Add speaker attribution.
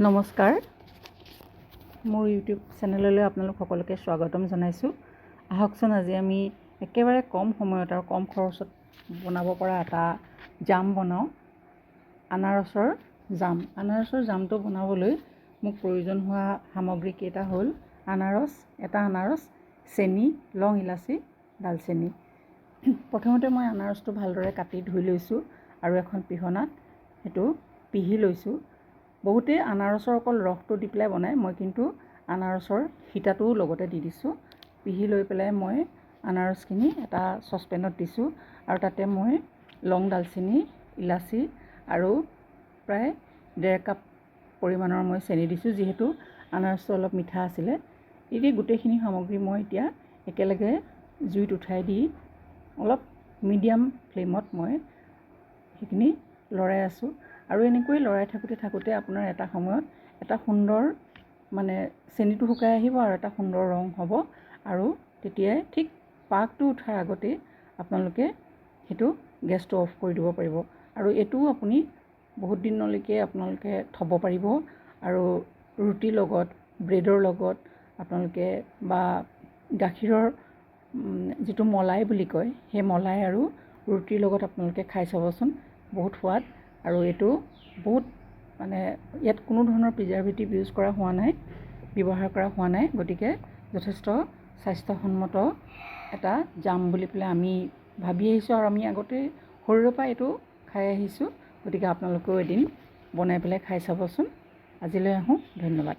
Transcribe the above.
Speaker 1: নমস্কাৰ, মোৰ ইউটিউব চেনেললৈ আপোনালোক সকলোকে স্বাগতম জনাইছোঁ। আহকচোন আজি আমি একেবাৰে কম সময়ত আৰু কম খৰচত বনাব পৰা এটা জাম বনাওঁ। আনাৰসৰ জাম। আনাৰসৰ জামটো বনাবলৈ মোক প্ৰয়োজন হোৱা সামগ্ৰী কেইটা হ'ল এটা আনাৰস, চেনি, লং, ইলাচি, ডালচেনি। প্ৰথমতে মই আনাৰসটো ভালদৰে কাটি ধুই লৈছোঁ আৰু এখন পিহনাত সেইটো পিহি লৈছোঁ। বহুতে আনাৰসৰ অকল ৰসটো দি পেলাই বনায়, মই কিন্তু আনাৰসৰ সীতাটোও লগতে দি দিছোঁ। পিহি লৈ পেলাই মই আনাৰসখিনি এটা চচপেনত দিছোঁ আৰু তাতে মই লং, ডালচেনি, ইলাচি আৰু প্ৰায় 1.5 কাপ পৰিমাণৰ মই চেনি দিছোঁ, যিহেতু আনাৰসটো অলপ মিঠা আছিলে। এই গোটেইখিনি সামগ্ৰী মই এতিয়া একেলগে জুইত উঠাই দি অলপ মিডিয়াম ফ্লেমত মই সেইখিনি লৰাই আছোঁ আৰু এনেকৈ লৰাই থাকোঁতে আপোনাৰ এটা সময়ত এটা সুন্দৰ চেনিটো শুকাই আহিব আৰু এটা সুন্দৰ ৰং হ'ব আৰু তেতিয়াই ঠিক পাকটো উঠাৰ আগতেই আপোনালোকে সেইটো গেছটো অফ কৰি দিব পাৰিব। আৰু এইটোও আপুনি বহুত দিনলৈকে আপোনালোকে থ'ব পাৰিব আৰু ৰুটিৰ লগত, ব্ৰেডৰ লগত আপোনালোকে বা গাখীৰৰ যিটো মলাই বুলি কয়, সেই মলাই আৰু ৰুটিৰ লগত আপোনালোকে খাই চাবচোন, বহুত সোৱাদ। আৰু এইটো বহুত ইয়াত কোনো ধৰণৰ প্ৰিজাৰভেটিভ ব্যৱহাৰ কৰা হোৱা নাই, গতিকে যথেষ্ট স্বাস্থ্যসন্মত এটা জাম বুলি পেলাই আমি ভাবি আহিছোঁ আৰু আমি আগতে সৰুৰে পৰা এইটো খাই আহিছোঁ। গতিকে আপোনালোকেও এদিন বনাই পেলাই খাই চাবচোন। আজিলৈ আহোঁ, ধন্যবাদ।